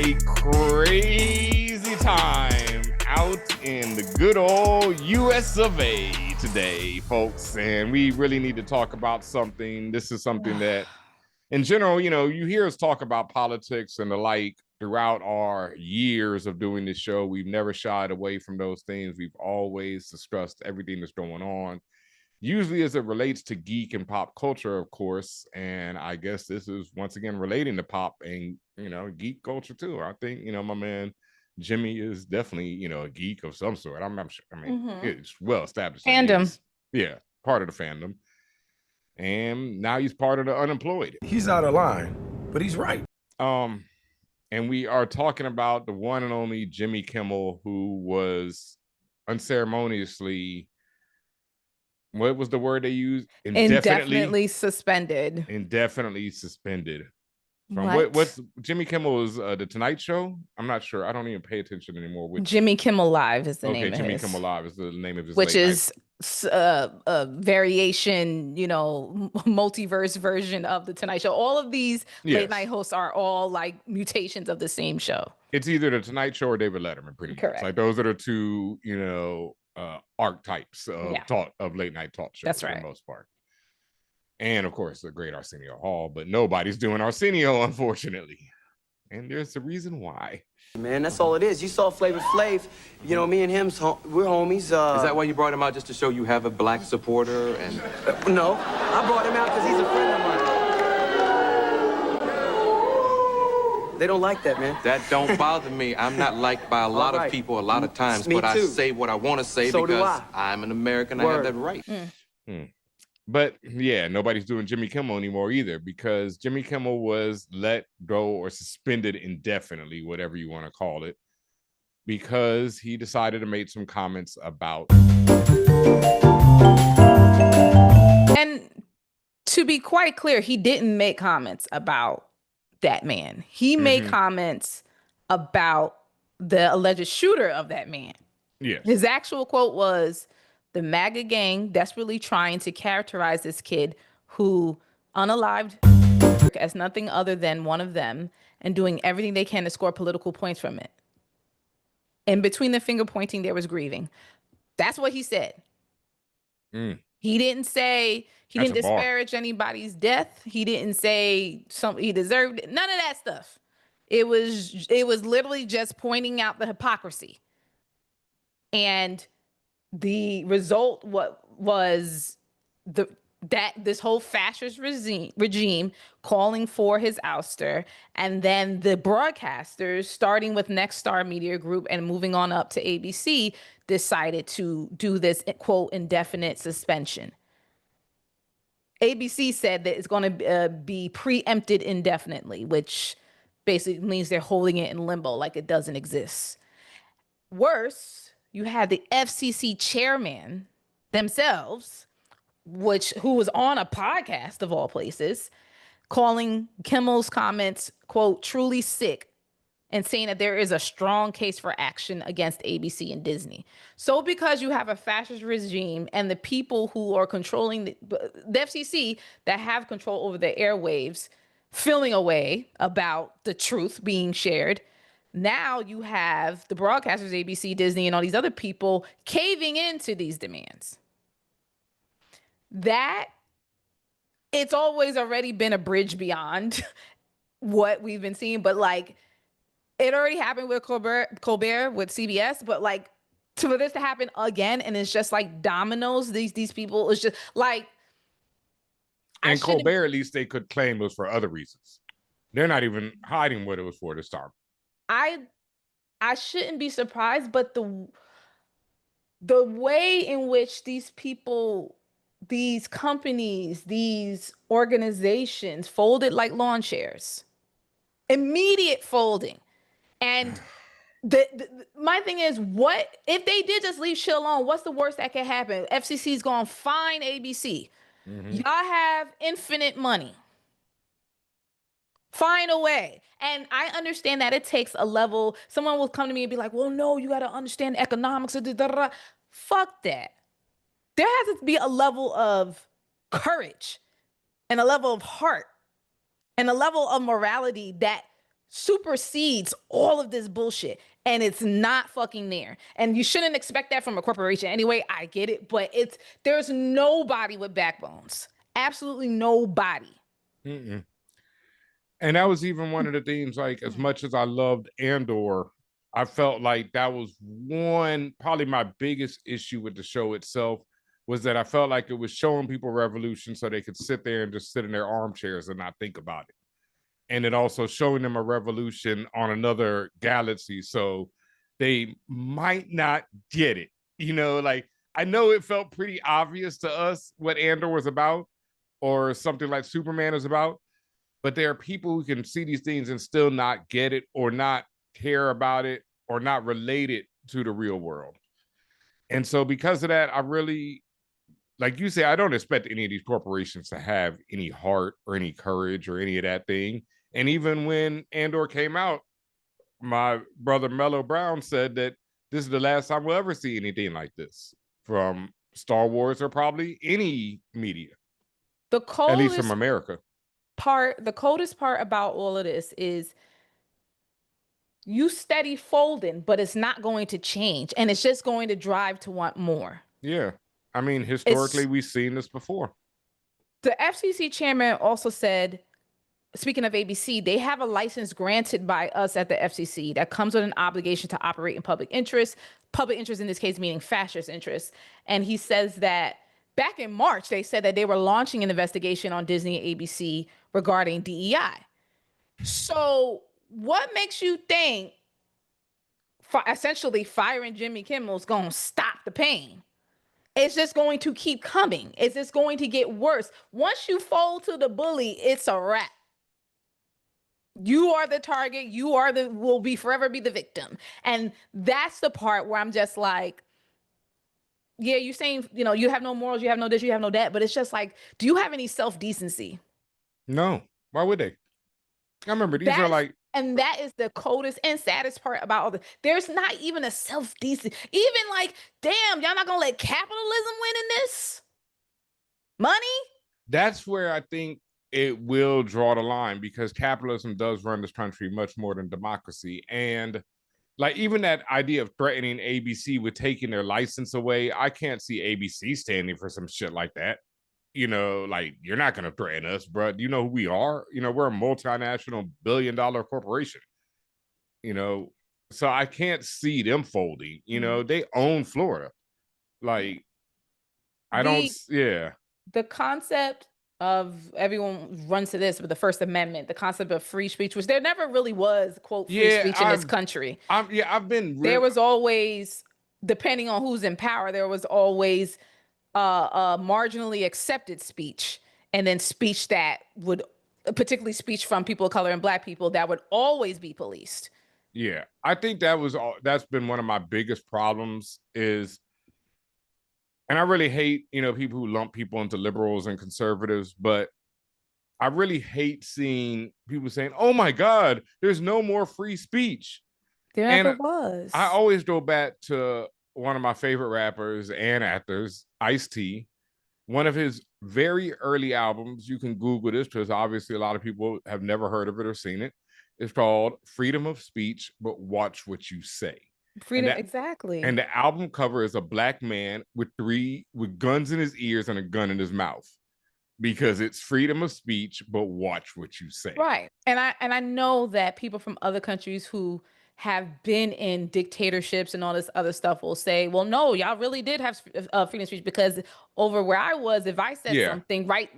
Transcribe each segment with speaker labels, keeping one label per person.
Speaker 1: a crazy time out in the good old US of A today, folks. And we really need to talk about something. This is something that, in general, you hear us talk about politics and the like throughout our years of doing this show. We've never shied away from those things. We've always discussed everything that's going on, usually as it relates to geek and pop culture, of course. And I guess this is once again relating to pop and, geek culture too. I think, my man Jimmy is definitely, a geek of some sort. I'm sure. I mean, it's well established.
Speaker 2: Fandom.
Speaker 1: Yeah, part of the fandom. And now he's part of the unemployed.
Speaker 3: He's out of line, but he's right.
Speaker 1: And we are talking about the one and only Jimmy Kimmel, who was unceremoniously, what was the word they used?
Speaker 2: Indefinitely suspended.
Speaker 1: Indefinitely suspended. From
Speaker 2: What?
Speaker 1: what's Jimmy Kimmel is the Tonight Show? I'm not sure. I don't even pay attention anymore.
Speaker 2: Jimmy Kimmel Live is the name of
Speaker 1: Jimmy
Speaker 2: his.
Speaker 1: Kimmel Live is the name of his.
Speaker 2: Which is a variation, multiverse version of the Tonight Show. All of these late night hosts are all like mutations of the same show.
Speaker 1: It's either the Tonight Show or David Letterman, pretty much. Like those are the two, archetypes of late night talk shows.
Speaker 2: That's right.
Speaker 1: For the most part. And of course, the great Arsenio Hall, but nobody's doing Arsenio, unfortunately. And there's a reason why.
Speaker 4: Man, that's all it is. You saw Flavor Flav. Me and him, we're homies.
Speaker 5: Is that why you brought him out, just to show you have a black supporter? And
Speaker 4: no, I brought him out because he's a friend of mine. They don't like that, man.
Speaker 5: That don't bother me. I'm not liked by a lot of people a lot of times, but I say what I want to say because I'm an American. I have that right.
Speaker 1: But yeah, nobody's doing Jimmy Kimmel anymore either, because Jimmy Kimmel was let go or suspended indefinitely, whatever you want to call it, because he decided to make some comments about.
Speaker 2: And to be quite clear, he didn't make comments about that man. He made comments about the alleged shooter of that man.
Speaker 1: Yes.
Speaker 2: His actual quote was, "The MAGA gang desperately trying to characterize this kid who unalived as nothing other than one of them and doing everything they can to score political points from it. In between the finger pointing, there was grieving." That's what he said. He didn't say, he didn't disparage anybody's death. He didn't say he deserved it. None of that stuff. It was literally just pointing out the hypocrisy. And the result was this whole fascist regime calling for his ouster, and then the broadcasters, starting with Next Star Media Group and moving on up to ABC, decided to do this quote indefinite suspension. ABC said that it's going to be preempted indefinitely, which basically means they're holding it in limbo, like it doesn't exist. Worse, you had the FCC chairman themselves, who was on a podcast of all places, calling Kimmel's comments, quote, truly sick, and saying that there is a strong case for action against ABC and Disney. So because you have a fascist regime and the people who are controlling the FCC that have control over the airwaves feeling away about the truth being shared, now you have the broadcasters, ABC, Disney, and all these other people caving into these demands. That it's always already been a bridge beyond what we've been seeing, but like it already happened with Colbert with CBS, but like for this to happen again, and it's just like dominoes. These people, it's just like.
Speaker 1: And Colbert, at least they could claim it was for other reasons. They're not even hiding what it was for this time.
Speaker 2: I shouldn't be surprised, but the way in which these people, these companies, these organizations folded like lawn chairs, immediate folding. And my thing is, what if they did just leave shit alone? What's the worst that could happen? FCC's gonna fine ABC. Y'all have infinite money. Find a way. And I understand that it takes a level. Someone will come to me and be like, well, no, you got to understand the economics of the Fuck that. There has to be a level of courage and a level of heart and a level of morality that supersedes all of this bullshit, and it's not fucking there. And you shouldn't expect that from a corporation anyway. I get it, but there's nobody with backbones. Absolutely nobody.
Speaker 1: Mm-mm. And that was even one of the themes, like, as much as I loved Andor, I felt like that was probably my biggest issue with the show itself, was that I felt like it was showing people revolution so they could sit there and just sit in their armchairs and not think about it. And it also showing them a revolution on another galaxy so they might not get it. Like, I know it felt pretty obvious to us what Andor was about, or something like Superman is about, but there are people who can see these things and still not get it, or not care about it, or not relate it to the real world. And so because of that, I really, like you say, I don't expect any of these corporations to have any heart or any courage or any of that thing. And even when Andor came out, my brother Mello Brown said that this is the last time we'll ever see anything like this from Star Wars, or probably any media, at least from America.
Speaker 2: The coldest part about all of this is you steady folding, but it's not going to change, and it's just going to drive to want more.
Speaker 1: Yeah. I mean, historically, we've seen this before.
Speaker 2: The FCC chairman also said, speaking of ABC, they have a license granted by us at the FCC that comes with an obligation to operate in public interest in this case meaning fascist interests. And he says that back in March, they said that they were launching an investigation on Disney and ABC regarding DEI. So what makes you think essentially firing Jimmy Kimmel is going to stop the pain? It's just going to keep coming. It's just going to get worse. Once you fold to the bully, it's a wrap. You are the target. Will forever be the victim. And that's the part where I'm just like, yeah, you're saying, you have no morals, you have no this, you have no that. But it's just like, do you have any self-decency?
Speaker 1: No. Why would they? I remember these are like,
Speaker 2: and that is the coldest and saddest part about all this. There's not even a self-decency. Even like, damn, y'all not gonna let capitalism win in this? Money?
Speaker 1: That's where I think it will draw the line, because capitalism does run this country much more than democracy. And like, even that idea of threatening ABC with taking their license away, I can't see ABC standing for some shit like that. Like, you're not going to threaten us, bro. Do you know who we are? We're a multinational billion-dollar corporation. So I can't see them folding. They own Florida. Like, yeah.
Speaker 2: The concept of, everyone runs to this, but the First Amendment, the concept of free speech, which there never really was, quote, free speech in this country.
Speaker 1: There
Speaker 2: was always, depending on who's in power, there was always marginally accepted speech, and then speech that would, particularly speech from people of color and Black people, that would always be policed.
Speaker 1: Yeah, I think that's been one of my biggest problems is, and I really hate, people who lump people into liberals and conservatives, but I really hate seeing people saying, oh my God, there's no more free speech.
Speaker 2: There never was.
Speaker 1: I always go back to one of my favorite rappers and actors, Ice-T. One of his very early albums, you can Google this because obviously a lot of people have never heard of it or seen it. It's called Freedom of Speech, but Watch What You Say.
Speaker 2: Exactly.
Speaker 1: And the album cover is a Black man with guns in his ears and a gun in his mouth, because it's freedom of speech, but watch what you say.
Speaker 2: Right. And I know that people from other countries who have been in dictatorships and all this other stuff will say, well, no, y'all really did have freedom of speech, because over where I was, if I said something, right,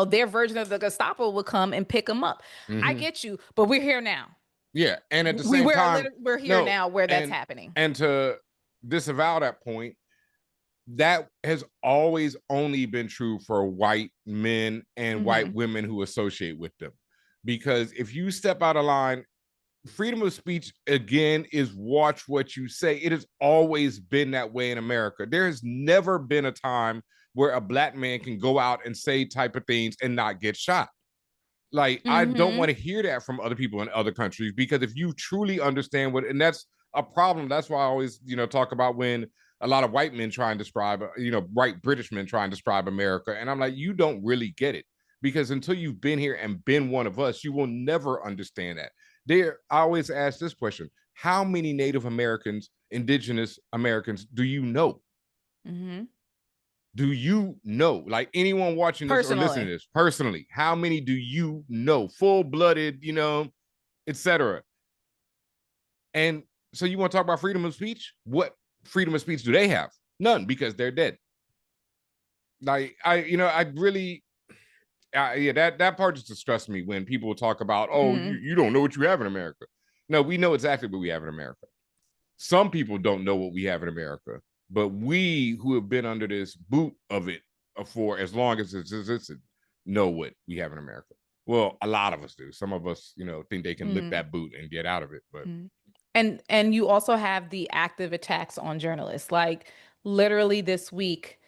Speaker 2: their version of the Gestapo would come and pick them up. Mm-hmm. I get you, but we're here now.
Speaker 1: Yeah, and at the same time,
Speaker 2: we're here now where that's happening.
Speaker 1: And to disavow that point, that has always only been true for white men and white women who associate with them. Because if you step out of line, freedom of speech, again, is watch what you say. It has always been that way in America. There has never been a time where a Black man can go out and say type of things and not get shot. Like, I don't want to hear that from other people in other countries, because if you truly understand and that's a problem. That's why I always, talk about when a lot of white men try and describe, white British men try and describe America. And I'm like, you don't really get it, because until you've been here and been one of us, you will never understand that. I always ask this question: how many Native Americans, indigenous Americans, do you know?
Speaker 2: Mm-hmm.
Speaker 1: Do you know, like anyone watching this or listening to this personally, how many do you know? Full-blooded, etc. And so you want to talk about freedom of speech? What freedom of speech do they have? None, because they're dead. Like that part just distrusts me when people talk about, oh, you don't know what you have in America. No, we know exactly what we have in America. Some people don't know what we have in America, but we who have been under this boot of it for as long as it's existed know what we have in America. Well, a lot of us do. Some of us, think they can lift that boot and get out of it. But
Speaker 2: and you also have the active attacks on journalists. Like literally this week,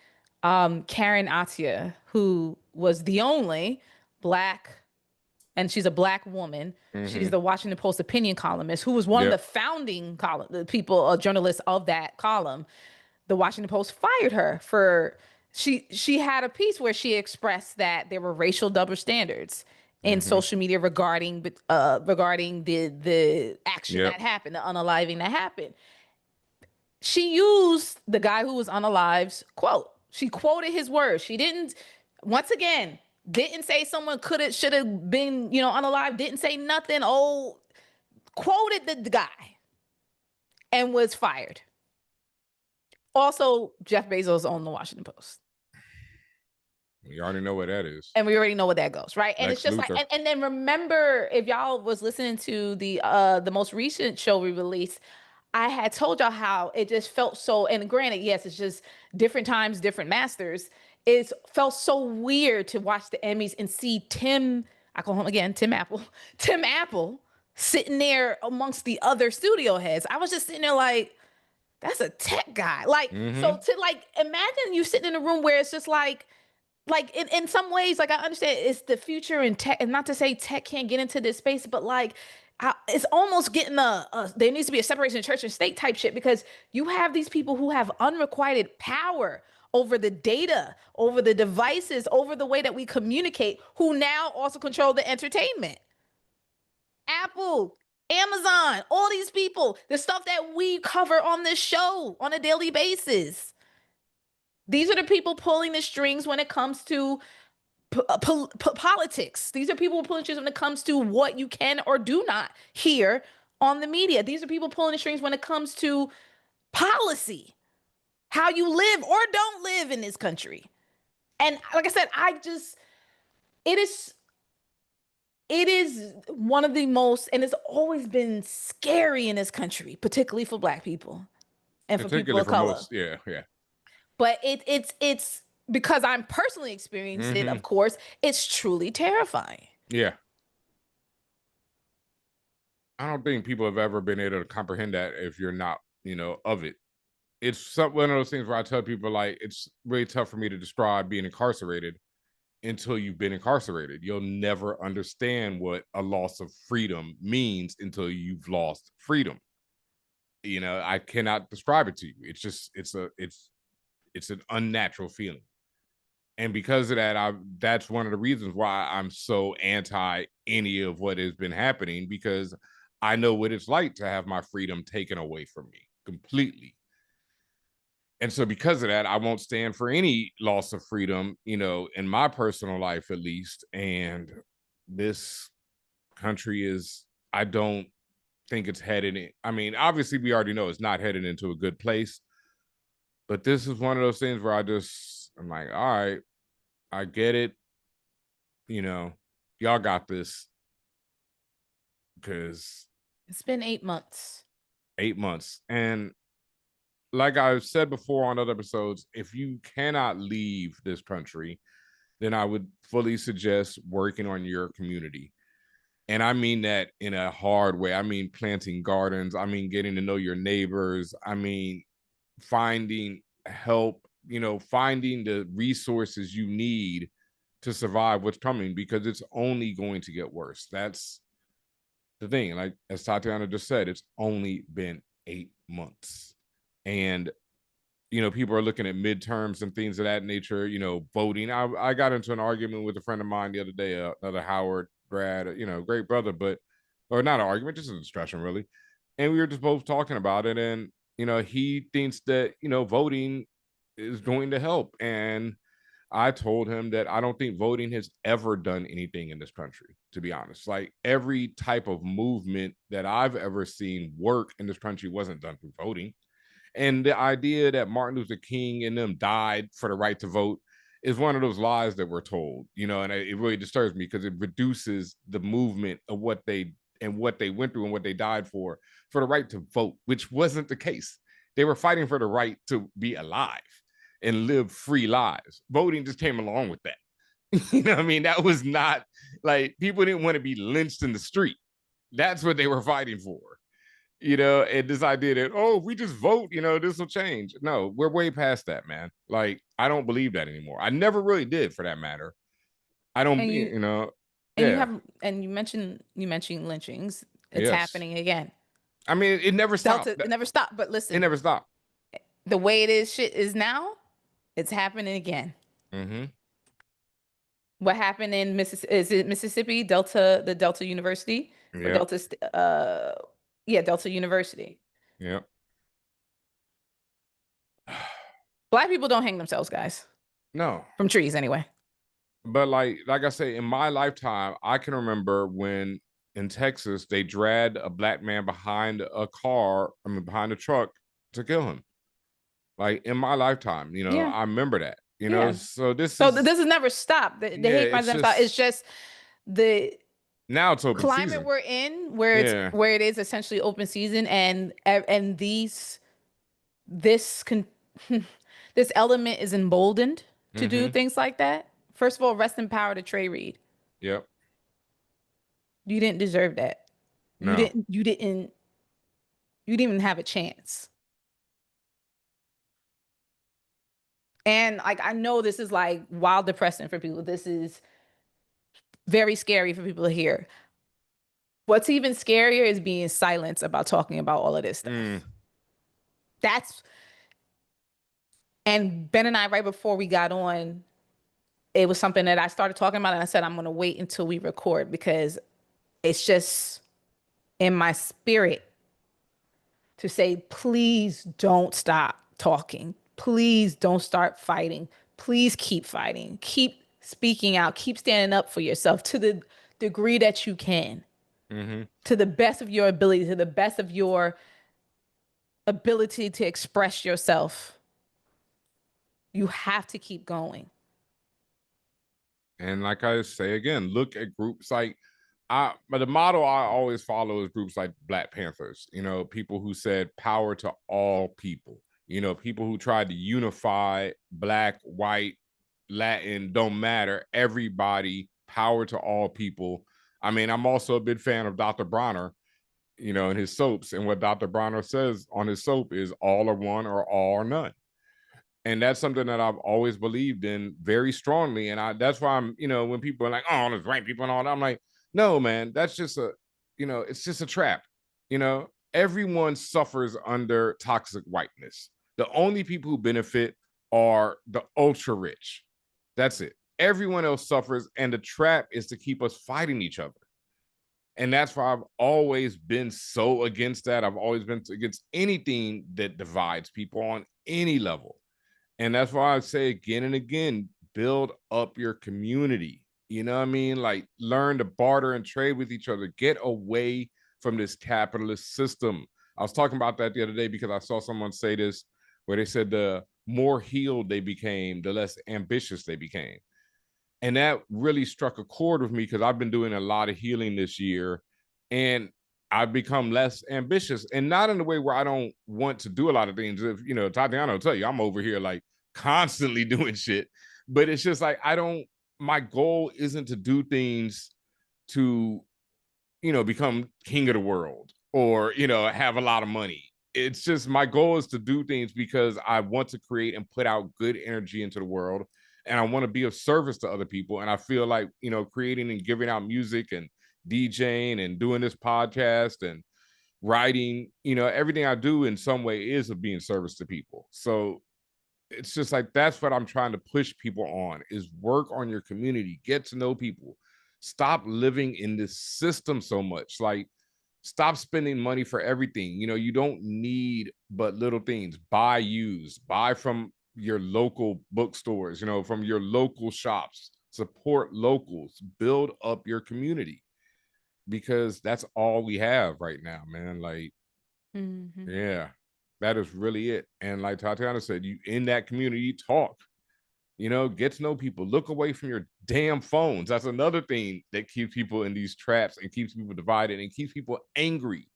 Speaker 2: Karen Atia, who was the only Black, and she's a Black woman. She's the Washington Post opinion columnist, who was one of the founding journalists of that column. The Washington Post fired her for she had a piece where she expressed that there were racial double standards in social media regarding the action that happened, the unaliving that happened. She used the guy who was unalived's quote. She quoted his words. She didn't, once again, didn't say someone should have been, unalive. Didn't say nothing. Oh, quoted the guy and was fired. Also, Jeff Bezos owned the Washington Post.
Speaker 1: We already know what that is.
Speaker 2: And we already know where that goes, right? And it's just like, and then remember, if y'all was listening to the most recent show we released, I had told y'all how it just felt so, and granted, yes, it's just different times, different masters. It felt so weird to watch the Emmys and see I call him again, Tim Apple, sitting there amongst the other studio heads. I was just sitting there like, that's a tech guy. Like, so to imagine you sitting in a room where it's just like in some ways, I understand it's the future in tech, and not to say tech can't get into this space, but it's almost getting there needs to be a separation of church and state type shit, because you have these people who have unrequited power over the data, over the devices, over the way that we communicate, who now also control the entertainment. Apple, Amazon, all these people, the stuff that we cover on this show on a daily basis. These are the people pulling the strings when it comes to politics. These are people pulling strings when it comes to what you can or do not hear on the media. These are people pulling the strings when it comes to policy, how you live or don't live in this country. And like I said, it is one of the most, and it's always been scary in this country, particularly for Black people and for people of color.
Speaker 1: Yeah.
Speaker 2: But it's because I'm personally experiencing it, of course, it's truly terrifying.
Speaker 1: Yeah. I don't think people have ever been able to comprehend that if you're not, of it. It's one of those things where I tell people, like, it's really tough for me to describe being incarcerated until you've been incarcerated. You'll never understand what a loss of freedom means until you've lost freedom. I cannot describe it to you. It's just, it's an unnatural feeling. And because of that, that's one of the reasons why I'm so anti any of what has been happening, because I know what it's like to have my freedom taken away from me completely. And so because of that, I won't stand for any loss of freedom, in my personal life, at least. And this country I don't think it's headed in. I mean, obviously we already know it's not headed into a good place, but this is one of those things where I'm like, all right, I get it. Y'all got this. Because
Speaker 2: it's been 8 months.
Speaker 1: 8 months. And like I've said before on other episodes, if you cannot leave this country, then I would fully suggest working on your community. And I mean that in a hard way. I mean planting gardens. I mean getting to know your neighbors. I mean finding help, finding the resources you need to survive what's coming, because it's only going to get worse. That's the thing. Like, as Tatiana just said, it's only been 8 months. And, people are looking at midterms and things of that nature, voting. I got into an argument with a friend of mine the other day, another Howard grad, great brother. But or not an argument, just a discussion, really. And we were just both talking about it. And, he thinks that, voting is going to help. And I told him that I don't think voting has ever done anything in this country, to be honest. Like every type of movement that I've ever seen work in this country wasn't done through voting. And the idea that Martin Luther King and them died for the right to vote is one of those lies that we're told, and it really disturbs me because it reduces the movement of what they went through and what they died for the right to vote, which wasn't the case. They were fighting for the right to be alive and live free lives. Voting just came along with that. What I mean? That was not like people didn't want to be lynched in the street. That's what they were fighting for. And this idea that, oh, if we just vote, this will change. No, we're way past that, man. Like, I don't believe that anymore. I never really did, for that matter. I don't,
Speaker 2: And you mentioned lynchings. It's happening again.
Speaker 1: I mean, it never stopped.
Speaker 2: It never stopped. But listen,
Speaker 1: it never stopped.
Speaker 2: The way it is now, it's happening again.
Speaker 1: Mm-hmm.
Speaker 2: What happened in Mississippi, the Delta University,
Speaker 1: yep.
Speaker 2: Delta University.
Speaker 1: Yeah.
Speaker 2: Black people don't hang themselves, guys.
Speaker 1: No.
Speaker 2: From trees, anyway.
Speaker 1: But like I say, in my lifetime, I can remember when in Texas they dragged a black man behind a truck to kill him. Like in my lifetime, I remember that. So this
Speaker 2: has never stopped. The hate crimes never stopped. It's just the
Speaker 1: now it's open
Speaker 2: climate
Speaker 1: season.
Speaker 2: We're in, where it is essentially open season, and this element is emboldened to do things like that. First of all, rest in power to Trey Reed.
Speaker 1: Yep.
Speaker 2: You didn't deserve that.
Speaker 1: No.
Speaker 2: You didn't even have a chance. And like, I know this is like wild depressing for people. This is very scary for people to hear. What's even scarier is being silent about talking about all of this stuff. And Ben and I, right before we got on, it was something that I started talking about, and I said, I'm going to wait until we record because it's just in my spirit to say, please don't stop talking. Please don't start fighting. Please keep fighting. Keep speaking out. Keep standing up for yourself to the degree that you can. To the best of your ability, to the best of your ability to express yourself. You have to keep going.
Speaker 1: And like I say again, look at groups like but the model I always follow is groups like Black Panthers, people who said power to all people, people who tried to unify Black, white, Latin, don't matter, everybody, power to all people. I mean, I'm also a big fan of Dr. Bronner, and his soaps. And what Dr. Bronner says on his soap is all or one or all or none. And that's something that I've always believed in very strongly. And that's why I'm, when people are like, oh, there's white people and all that, I'm like, no, man, that's just it's just a trap. Everyone suffers under toxic whiteness. The only people who benefit are the ultra rich. That's it. Everyone else suffers. And the trap is to keep us fighting each other. And that's why I've always been so against that. I've always been against anything that divides people on any level. And that's why I say again and again, build up your community. You know what I mean? Like, learn to barter and trade with each other. Get away from this capitalist system. I was talking about that the other day because I saw someone say this, where they said the more healed they became, the less ambitious they became. And that really struck a chord with me because I've been doing a lot of healing this year. And I've become less ambitious, and not in the way where I don't want to do a lot of things. If Tatiana will tell you, I'm over here like constantly doing shit, but it's just like, my goal isn't to do things to, become king of the world or, have a lot of money. It's just, my goal is to do things because I want to create and put out good energy into the world. And I want to be of service to other people. And I feel like, creating and giving out music and DJing and doing this podcast and writing, everything I do in some way is of being service to people. So it's just like, that's what I'm trying to push people on, is work on your community, get to know people, stop living in this system so much. Like, Stop spending money for everything. You know, you don't need but little things. Buy used, buy from your local bookstores, you know, from your local shops, support locals, build up your community, because that's all we have right now, man. Like, yeah, that is really it. And like Tatiana said, you in that community, talk, you know, get to know people, look away from your damn phones. That's another thing that keeps people in these traps and keeps people divided and keeps people angry.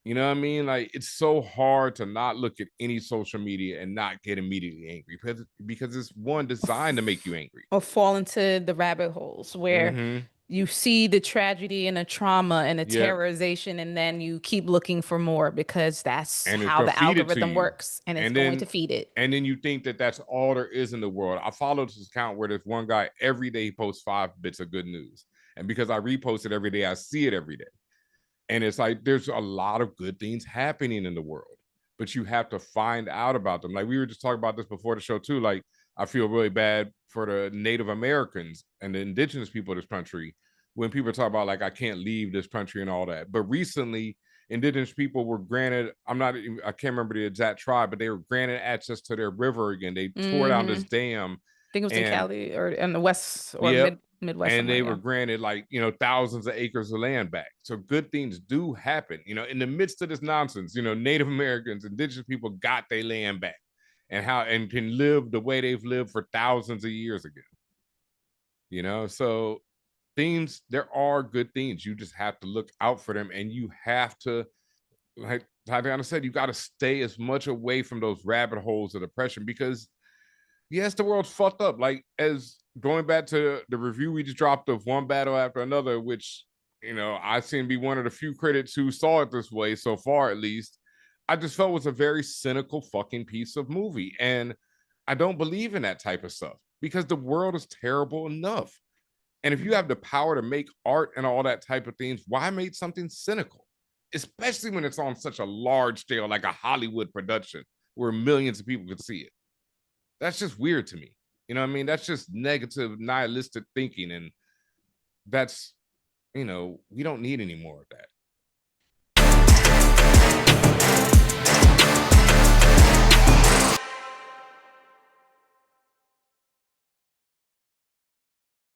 Speaker 1: You know what I mean? Like, it's so hard to not look at any social media and not get immediately angry because it's one designed to make you angry.
Speaker 2: Or fall into the rabbit holes where you see the tragedy and the trauma and the terrorization, and then you keep looking for more because that's
Speaker 1: and
Speaker 2: how the algorithm works, and it's going to feed it.
Speaker 1: And then you think that that's all there is in the world. I follow this account where there's one guy every day he posts 5 bits of good news. And because I repost it every day, I see it every day. And it's like, there's a lot of good things happening in the world, but you have to find out about them. Like, we were just talking about this before the show too. Like, I feel really bad for the Native Americans and the indigenous people of this country when people talk about, like, I can't leave this country and all that. But recently, indigenous people were granted, I can't remember the exact tribe, but they were granted access to their river again. They tore down this dam.
Speaker 2: I think it was in Cali or in the West or Midwest.
Speaker 1: And they were granted, like, you know, thousands of acres of land back. So good things do happen, you know, in the midst of this nonsense. You know, Native Americans, indigenous people got their land back and can live the way they've lived for thousands of years ago. You know, so there are good things. You just have to look out for them, and you have to, like Tatiana said, you got to stay as much away from those rabbit holes of depression, because yes, the world's fucked up. Like, as going back to the review we just dropped of One Battle After Another, which, you know, I seem to be one of the few critics who saw it this way so far, at least. I just felt it was a very cynical fucking piece of movie. And I don't believe in that type of stuff because the world is terrible enough. And if you have the power to make art and all that type of things, why make something cynical? Especially when it's on such a large scale, like a Hollywood production where millions of people could see it. That's just weird to me. You know what I mean? That's just negative, nihilistic thinking. And that's, you know, we don't need any more of that.